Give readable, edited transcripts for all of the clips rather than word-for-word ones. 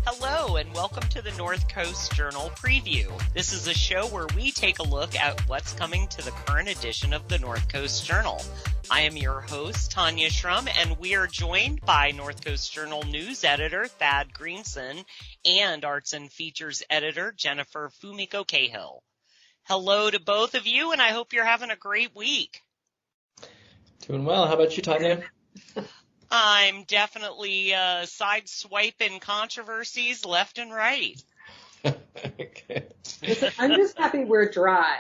Hello and welcome to the North Coast Journal Preview. This is a show where we take a look at what's coming to the current edition of the North Coast Journal. I am your host, Tanya Shrum, and we are joined by North Coast Journal News Editor Thad Greenson and Arts and Features Editor Jennifer Fumiko Cahill. Hello to both of you, and I hope you're having a great week. Doing well. How about you, Tanya? I'm definitely sideswiping controversies left and right. Okay. Listen, I'm just happy we're dry.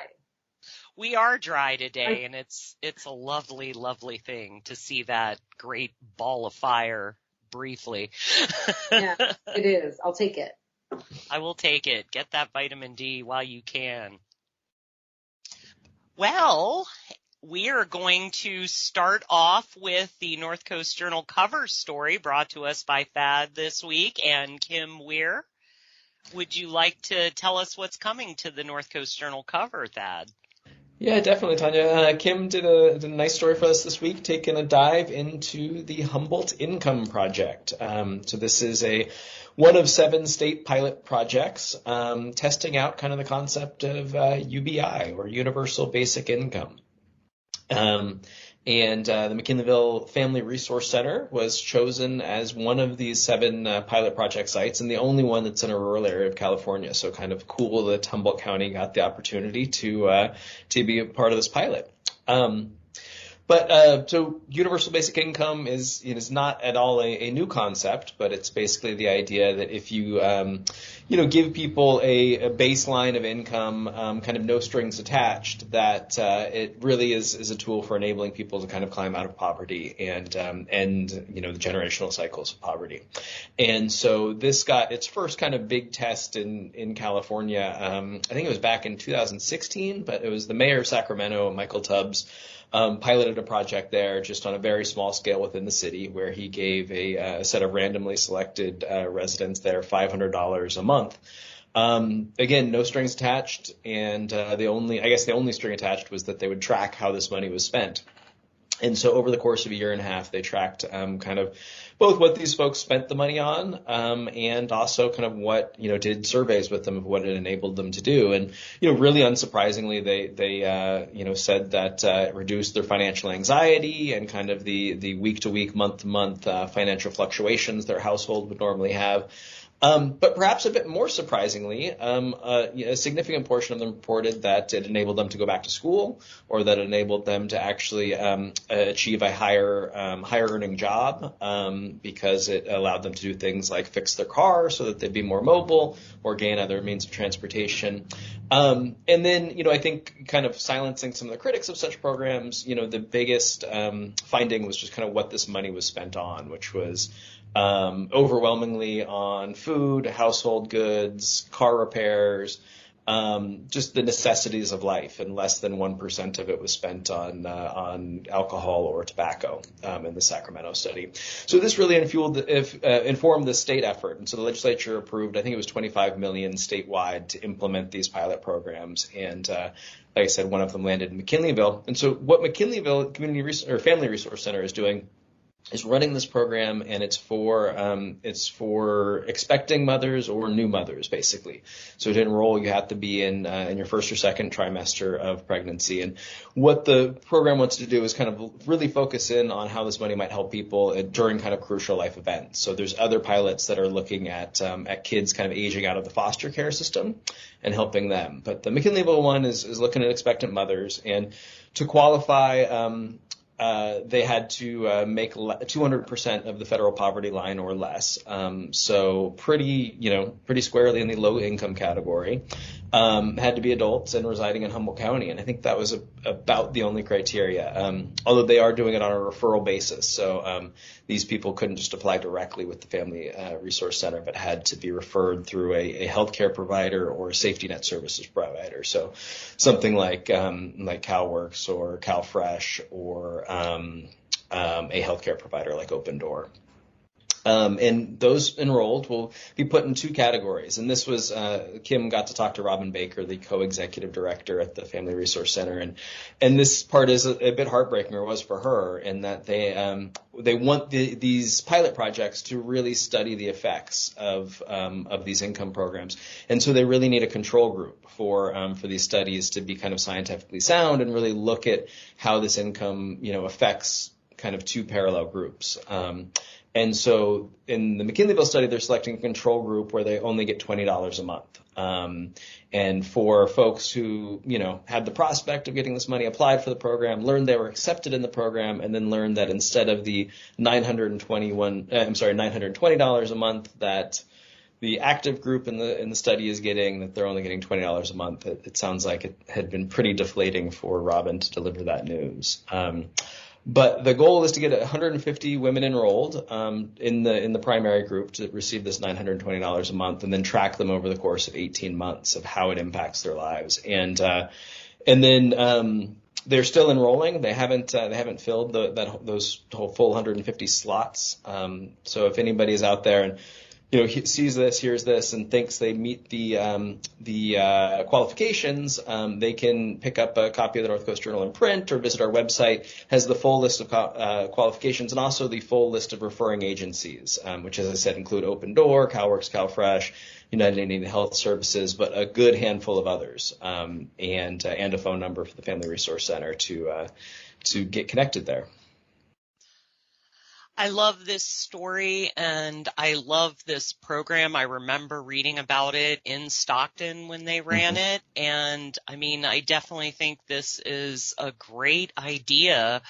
We are dry today, and it's a lovely, lovely thing to see that great ball of fire briefly. Yeah, it is. I'll take it. I will take it. Get that vitamin D while you can. Well, we are going to start off with the North Coast Journal cover story brought to us by Thad this week and Kim Weir. Would you like to tell us what's coming to the North Coast Journal cover, Thad? Yeah, definitely, Tanya. Kim did a nice story for us this week, taking a dive into the Humboldt Income Project. So this is one of 7 state pilot projects testing out kind of the concept of UBI, or Universal Basic Income. And the McKinleyville Family Resource Center was chosen as one of these 7 pilot project sites, and the only one that's in a rural area of California. So kind of cool that Humboldt County got the opportunity to be a part of this pilot. So universal basic income is not at all a new concept, but it's basically the idea that if you give people a baseline of income, kind of no strings attached, that it really is a tool for enabling people to kind of climb out of poverty and the generational cycles of poverty. And so this got its first kind of big test in California. I think it was back in 2016, but it was the mayor of Sacramento, Michael Tubbs, piloted a project there just on a very small scale within the city, where he gave a set of randomly selected residents there $500 a month. Again, no strings attached, and the only string attached was that they would track how this money was spent. And so over the course of a year and a half, they tracked kind of both what these folks spent the money on and also kind of what, did surveys with them of what it enabled them to do. And, really unsurprisingly, they said that it reduced their financial anxiety and kind of the week-to-week, month-to-month financial fluctuations their household would normally have. But perhaps a bit more surprisingly, a significant portion of them reported that it enabled them to go back to school, or that it enabled them to actually achieve a higher earning job, because it allowed them to do things like fix their car so that they'd be more mobile, or gain other means of transportation. And then, I think kind of silencing some of the critics of such programs, the biggest finding was just kind of what this money was spent on, which was overwhelmingly on food, household goods, car repairs, just the necessities of life, and less than 1% of it was spent on alcohol or tobacco in the Sacramento study. So this really informed the state effort, and so the legislature approved, I think it was $25 million statewide to implement these pilot programs, and like I said, one of them landed in McKinleyville. And so what McKinleyville Family Resource Center is doing is running this program, and it's for expecting mothers or new mothers, basically. So to enroll, you have to be in your first or second trimester of pregnancy. And what the program wants to do is kind of really focus in on how this money might help people during kind of crucial life events. So there's other pilots that are looking at kids kind of aging out of the foster care system and helping them. But the McKinleyville one is looking at expectant mothers, and to qualify, they had to make 200% of the federal poverty line or less. So pretty squarely in the low income category. had to be adults and residing in Humboldt County. And I think that was about the only criteria, although they are doing it on a referral basis. So these people couldn't just apply directly with the Family Resource Center, but had to be referred through a healthcare provider or a safety net services provider. So something like CalWorks or CalFresh or a healthcare provider like Open Door. And those enrolled will be put in two categories. And this was, Kim got to talk to Robin Baker, the co-executive director at the Family Resource Center. And this part is a bit heartbreaking, or was for her, in that they want these pilot projects to really study the effects of these income programs. And so they really need a control group for these studies to be kind of scientifically sound and really look at how this income, affects kind of two parallel groups. And so in the McKinleyville study, they're selecting a control group where they only get $20 a month. And for folks who, had the prospect of getting this money, applied for the program, learned they were accepted in the program, and then learned that instead of the $920 a month that the active group in the study is getting, that they're only getting $20 a month. It sounds like it had been pretty deflating for Robin to deliver that news. But the goal is to get 150 women enrolled in the primary group to receive this $920 a month, and then track them over the course of 18 months of how it impacts their lives. And then they're still enrolling. They haven't filled those full 150 slots. So if anybody is out there and sees this, hears this, and thinks they meet the qualifications, they can pick up a copy of the North Coast Journal in print or visit our website. Has the full list of qualifications and also the full list of referring agencies, which, as I said, include Open Door, CalWorks, CalFresh, United Indian Health Services, but a good handful of others, and a phone number for the Family Resource Center to get connected there. I love this story and I love this program. I remember reading about it in Stockton when they ran it. And I definitely think this is a great idea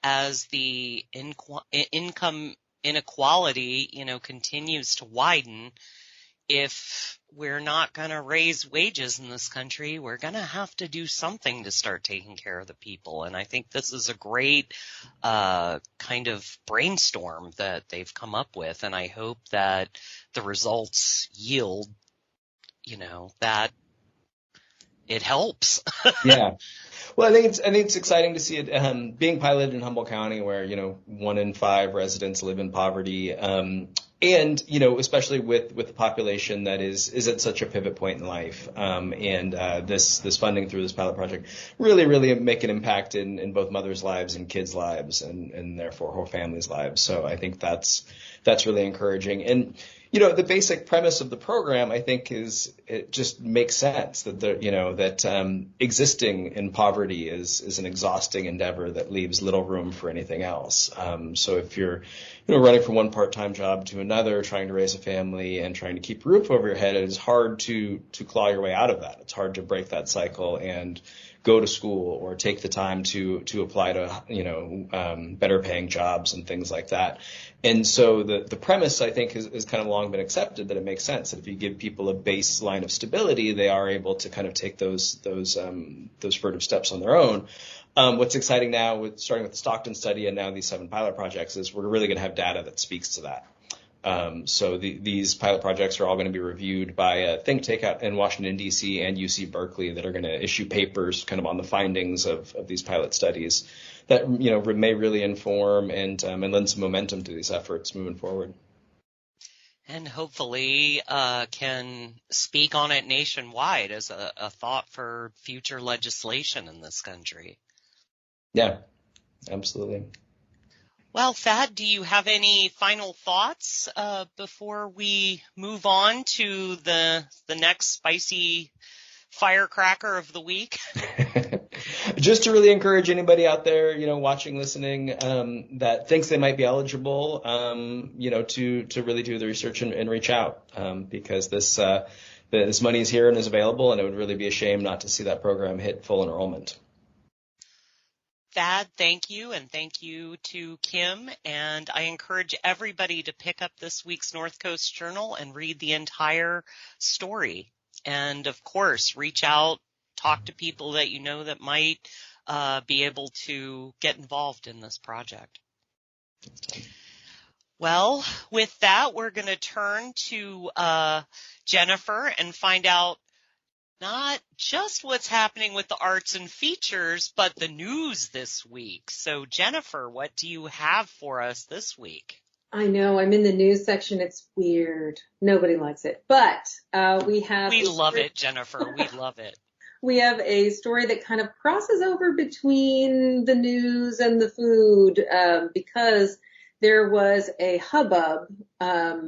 as the income inequality, continues to widen. If we're not going to raise wages in this country, we're going to have to do something to start taking care of the people. And I think this is a great kind of brainstorm that they've come up with. And I hope that the results yield, that it helps. Yeah. Well, I think it's exciting to see it being piloted in Humboldt County, where 1 in 5 residents live in poverty, and especially with the population that is at such a pivot point in life, and this funding through this pilot project really make an impact in both mothers' lives and kids' lives, and therefore whole families' lives. So I think that's really encouraging. And the basic premise of the program, I think, it just makes sense that existing in poverty is an exhausting endeavor that leaves little room for anything else. So if you're running from one part-time job to another, trying to raise a family and trying to keep a roof over your head, it is hard to claw your way out of that. It's hard to break that cycle and go to school or take the time to apply to better paying jobs and things like that. And so the premise, I think, has kind of long been accepted, that it makes sense that if you give people a baseline of stability, they are able to kind of take those furtive steps on their own. What's exciting now, starting with the Stockton study and now these 7 pilot projects, is we're really going to have data that speaks to that. So these pilot projects are all going to be reviewed by a think tank out in Washington, D.C. and UC Berkeley that are going to issue papers kind of on the findings of these pilot studies that may really inform and lend some momentum to these efforts moving forward. And hopefully can speak on it nationwide as a thought for future legislation in this country. Yeah, absolutely. Well, Thad, do you have any final thoughts before we move on to the next spicy firecracker of the week? Just to really encourage anybody out there, watching, listening, that thinks they might be eligible, to really do the research and reach out, because this money is here and is available, and it would really be a shame not to see that program hit full enrollment. Thad, thank you, and thank you to Kim. And I encourage everybody to pick up this week's North Coast Journal and read the entire story. And of course, reach out, talk to people that you know that might be able to get involved in this project. Well, with that, we're going to turn to Jennifer and find out not just what's happening with the arts and features, but the news this week. So, Jennifer, what do you have for us this week? I know, I'm in the news section. It's weird. Nobody likes it. But we love it, Jennifer. We love it. We have a story that kind of crosses over between the news and the food because there was a hubbub. I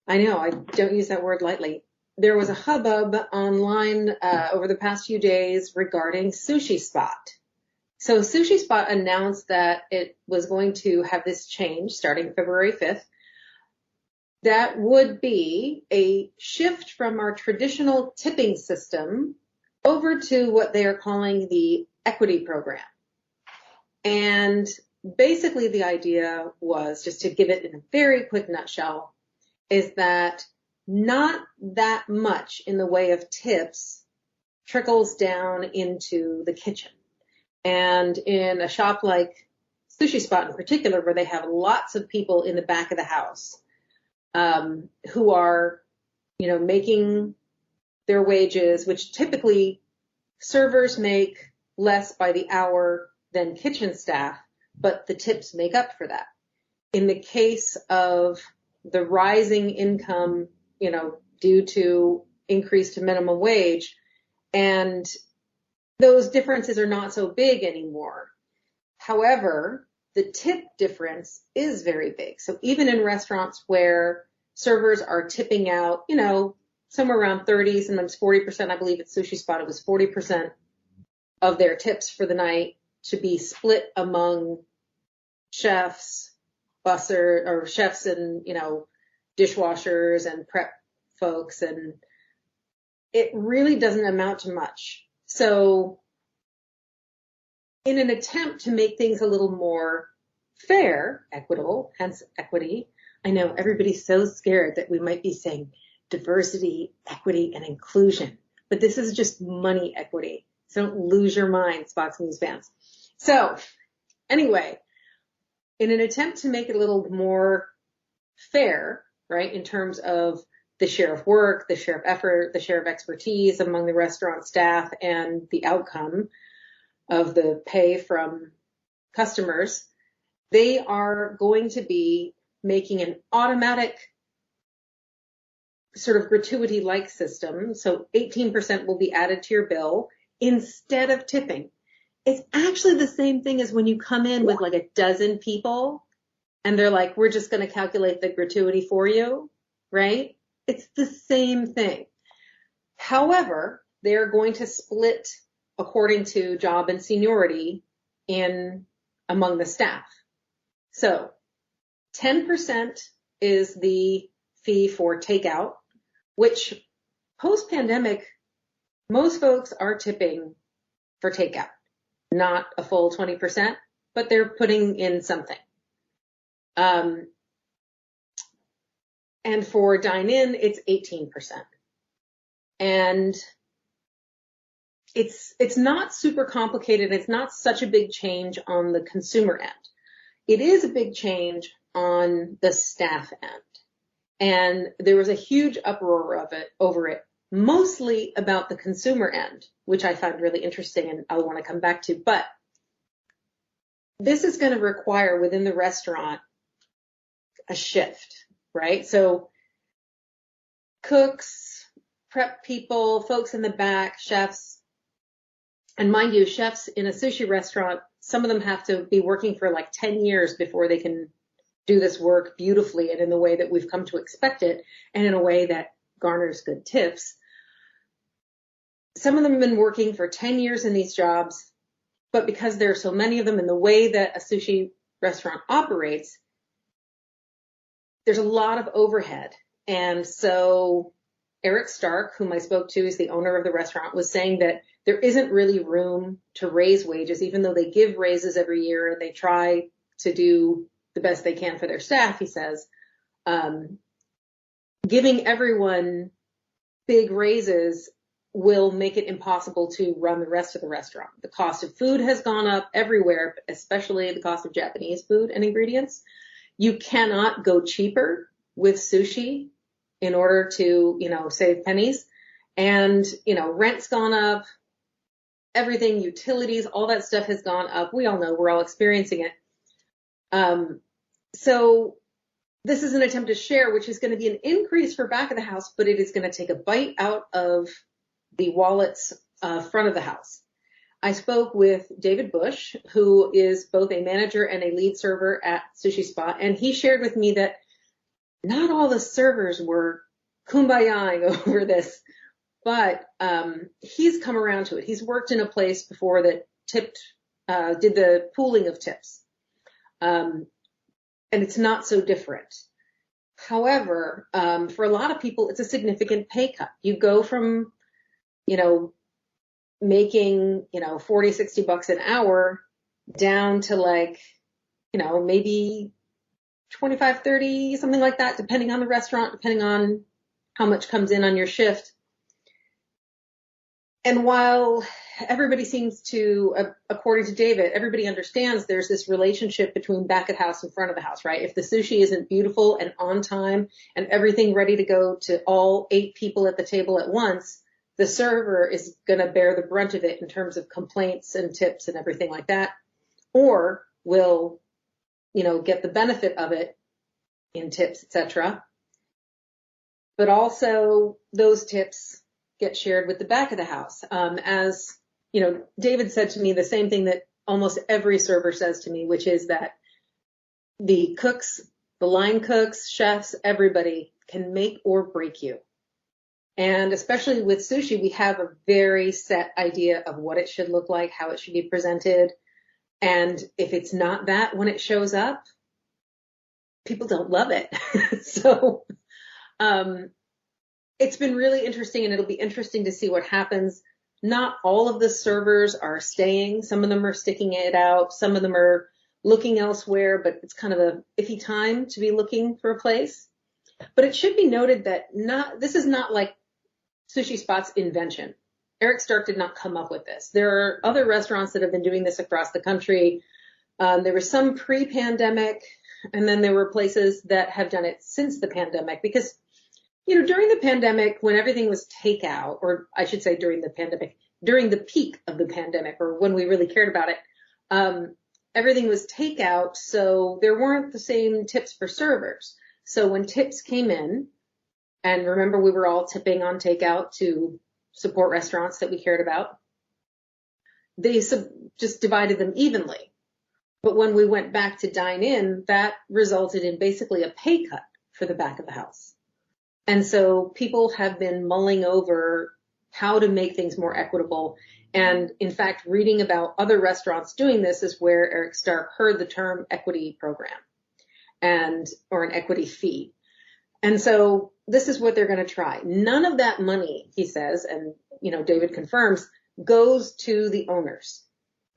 know, I don't use that word lightly. There was a hubbub online over the past few days regarding Sushi Spot. So Sushi Spot announced that it was going to have this change starting February 5th. That would be a shift from our traditional tipping system over to what they are calling the equity program. And basically the idea was, just to give it in a very quick nutshell, is that not that much in the way of tips trickles down into the kitchen. And in a shop like Sushi Spot in particular, where they have lots of people in the back of the house who are, making their wages, which typically servers make less by the hour than kitchen staff, but the tips make up for that. In the case of the rising income, due to increase to minimum wage, and those differences are not so big anymore. However, the tip difference is very big. So even in restaurants where servers are tipping out, somewhere around 30, sometimes 40%, I believe at Sushi Spot it was 40% of their tips for the night to be split among chefs, chefs and, dishwashers and prep folks, and it really doesn't amount to much. So in an attempt to make things a little more fair, equitable, hence equity, I know everybody's so scared that we might be saying diversity, equity, and inclusion, but this is just money equity. So don't lose your mind, Fox News fans. So anyway, in an attempt to make it a little more fair, right, in terms of the share of work, the share of effort, the share of expertise among the restaurant staff, and the outcome of the pay from customers, they are going to be making an automatic sort of gratuity-like system. So 18% will be added to your bill instead of tipping. It's actually the same thing as when you come in with like a dozen people and they're like, we're just going to calculate the gratuity for you, right? It's the same thing. However, they're going to split according to job and seniority among the staff. So 10% is the fee for takeout, which post-pandemic, most folks are tipping for takeout. Not a full 20%, but they're putting in something. And for dine-in, it's 18%. And it's not super complicated. It's not such a big change on the consumer end. It is a big change on the staff end. And there was a huge uproar over it, mostly about the consumer end, which I find really interesting and I want to come back to. But this is going to require within the restaurant a shift, right? So cooks, prep people, folks in the back, chefs, and mind you, chefs in a sushi restaurant, some of them have to be working for like 10 years before they can do this work beautifully and in the way that we've come to expect it and in a way that garners good tips. Some of them have been working for 10 years in these jobs, but because there are so many of them and the way that a sushi restaurant operates, there's a lot of overhead. And so Eric Stark, whom I spoke to, is the owner of the restaurant, was saying that there isn't really room to raise wages, even though they give raises every year and they try to do the best they can for their staff, he says. Giving everyone big raises will make it impossible to run the rest of the restaurant. The cost of food has gone up everywhere, especially the cost of Japanese food and ingredients. You cannot go cheaper with sushi in order to, save pennies. And, rent's gone up, everything, utilities, all that stuff has gone up. We all know, we're all experiencing it. So this is an attempt to share, which is going to be an increase for back of the house, but it is going to take a bite out of the wallet's front of the house. I spoke with David Bush, who is both a manager and a lead server at Sushi Spot, and he shared with me that not all the servers were kumbayaing over this, but he's come around to it. He's worked in a place before that did the pooling of tips, and it's not so different. However, for a lot of people, it's a significant pay cut. You go from, making, 40, 60 bucks an hour down to maybe 25, 30, something like that, depending on the restaurant, depending on how much comes in on your shift. And while everybody seems to, according to David, everybody understands there's this relationship between back of the house and front of the house, right? If the sushi isn't beautiful and on time and everything ready to go to all 8 people at the table at once, the server is going to bear the brunt of it in terms of complaints and tips and everything like that, or will, get the benefit of it in tips, etc. But also those tips get shared with the back of the house. As, David said to me the same thing that almost every server says to me, which is that the cooks, the line cooks, chefs, everybody can make or break you. And especially with sushi, we have a very set idea of what it should look like, how it should be presented. And if it's not that when it shows up, people don't love it. So, it's been really interesting, and it'll be interesting to see what happens. Not all of the servers are staying. Some of them are sticking it out. Some of them are looking elsewhere, but it's kind of a iffy time to be looking for a place. But it should be noted that this is not like Sushi Spot's invention. Eric Stark did not come up with this. There are other restaurants that have been doing this across the country. There was some pre-pandemic, and then there were places that have done it since the pandemic because, during the pandemic, when everything was takeout, or I should say during the peak of the pandemic, or when we really cared about it, everything was takeout, so there weren't the same tips for servers. So when tips came in, and remember, we were all tipping on takeout to support restaurants that we cared about. They just divided them evenly. But when we went back to dine in, that resulted in basically a pay cut for the back of the house. And so people have been mulling over how to make things more equitable. And in fact, reading about other restaurants doing this is where Eric Stark heard the term equity program or an equity fee. And so this is what they're going to try. None of that money, he says, and, David confirms, goes to the owners,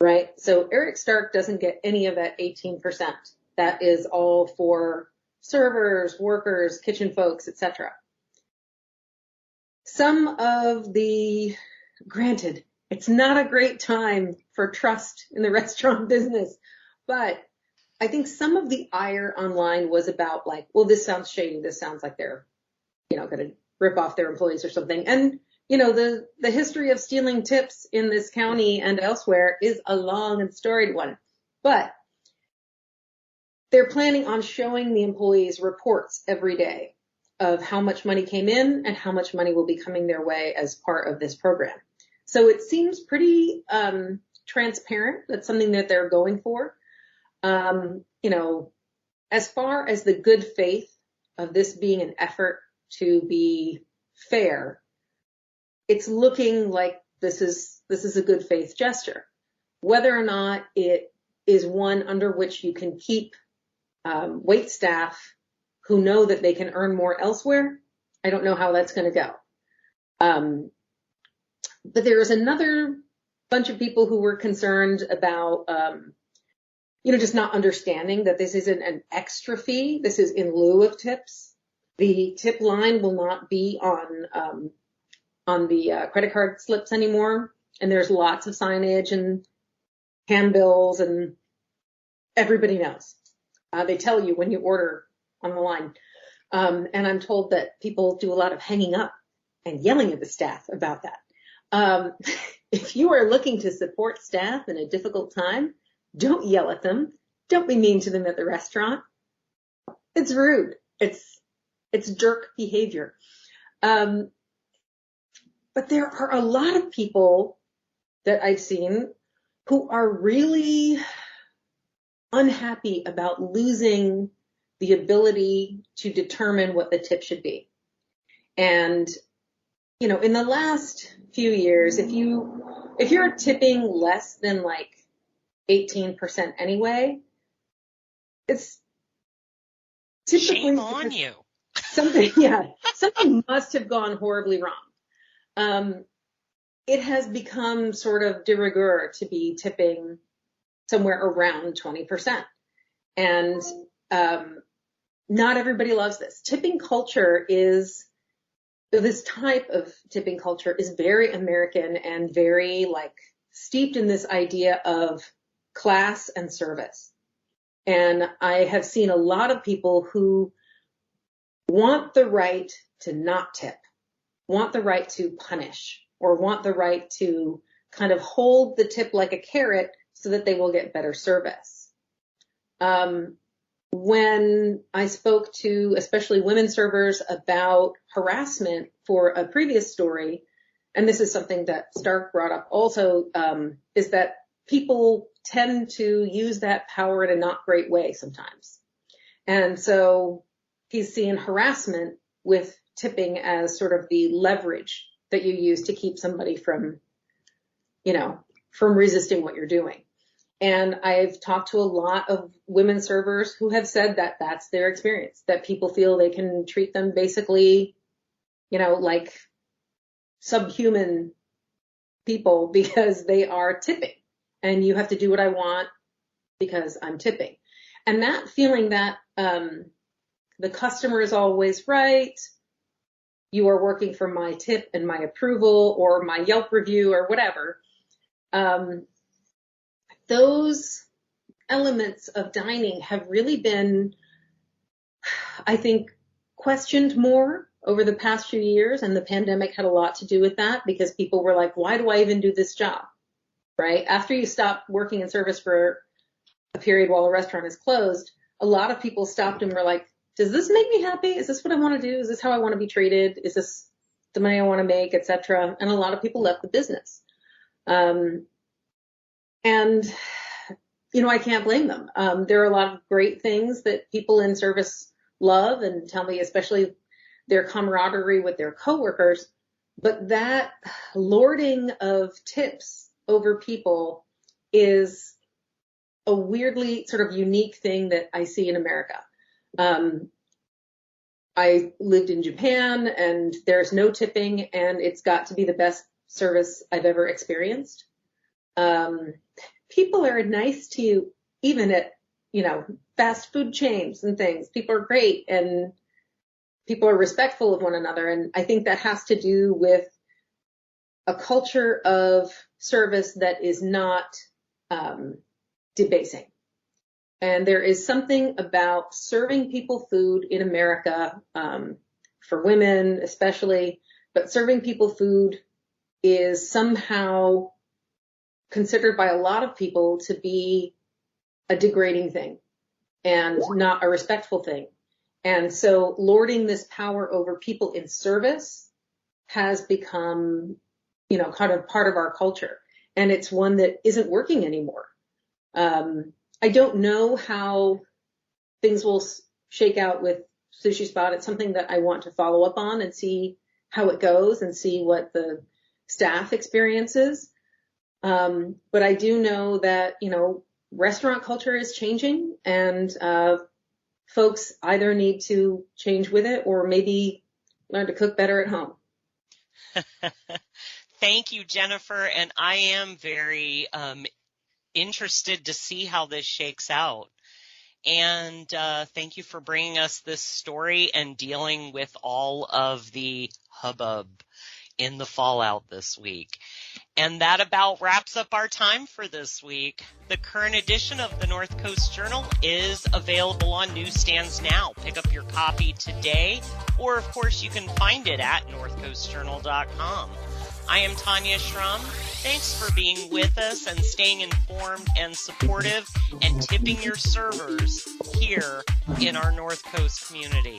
right? So Eric Stark doesn't get any of that 18%. That is all for servers, workers, kitchen folks, etc. Granted, it's not a great time for trust in the restaurant business, but I think some of the ire online was about this sounds shady. This sounds like they're, going to rip off their employees or something. And, the history of stealing tips in this county and elsewhere is a long and storied one. But they're planning on showing the employees reports every day of how much money came in and how much money will be coming their way as part of this program. So it seems pretty transparent. That's something that they're going for. As far as the good faith of this being an effort to be fair, it's looking like this is a good faith gesture. Whether or not it is one under which you can keep wait staff who know that they can earn more elsewhere, I don't know how that's going to go. But there is another bunch of people who were concerned about just not understanding that this isn't an extra fee. This is in lieu of tips. The tip line will not be on on the credit card slips anymore. And there's lots of signage and handbills, and everybody knows. They tell you when you order on the line. And I'm told that people do a lot of hanging up and yelling at the staff about that. If you are looking to support staff in a difficult time, don't yell at them. Don't be mean to them at the restaurant. It's rude. It's jerk behavior. But there are a lot of people that I've seen who are really unhappy about losing the ability to determine what the tip should be. And, you know, in the last few years, if you're tipping less than like 18% anyway, it's typically shame on you. Something must have gone horribly wrong. It has become sort of de rigueur to be tipping somewhere around 20%. And not everybody loves this. This type of tipping culture is very American and very like steeped in this idea of class and service. And I have seen a lot of people who want the right to not tip, want the right to punish, or want the right to kind of hold the tip like a carrot so that they will get better service. When I spoke to especially women servers about harassment for a previous story, and this is something that Stark brought up also, is that people tend to use that power in a not great way sometimes. And so he's seeing harassment with tipping as sort of the leverage that you use to keep somebody from resisting what you're doing. And I've talked to a lot of women servers who have said that that's their experience, that people feel they can treat them basically, like subhuman people because they are tipping, and you have to do what I want because I'm tipping. And that feeling that the customer is always right, you are working for my tip and my approval or my Yelp review or whatever, those elements of dining have really been, I think, questioned more over the past few years, and the pandemic had a lot to do with that because people were like, why do I even do this job, right? After you stop working in service for a period while a restaurant is closed, a lot of people stopped and were like, does this make me happy? Is this what I want to do? Is this how I want to be treated? Is this the money I want to make, etc.? And a lot of people left the business. And, I can't blame them. There are a lot of great things that people in service love and tell me, especially their camaraderie with their coworkers. But that lording of tips over people is a weirdly sort of unique thing that I see in America. I lived in Japan and there's no tipping, and it's got to be the best service I've ever experienced. People are nice to you, even at, fast food chains and things. People are great and people are respectful of one another. And I think that has to do with a culture of service that is not debasing. And there is something about serving people food in America, for women especially, but serving people food is somehow considered by a lot of people to be a degrading thing and not a respectful thing. And so lording this power over people in service has become, kind of part of our culture. And it's one that isn't working anymore. I don't know how things will shake out with Sushi Spot. It's something that I want to follow up on and see how it goes and see what the staff experiences. But I do know that, restaurant culture is changing, and folks either need to change with it or maybe learn to cook better at home. Thank you, Jennifer. And I am very interested to see how this shakes out. And thank you for bringing us this story and dealing with all of the hubbub. in the fallout this week. And that about wraps up our time for this week. The current edition of the North Coast Journal is available on newsstands now. Pick up your copy today, or of course you can find it at northcoastjournal.com. I am Tanya Schrum. Thanks for being with us and staying informed and supportive and tipping your servers here in our North Coast community.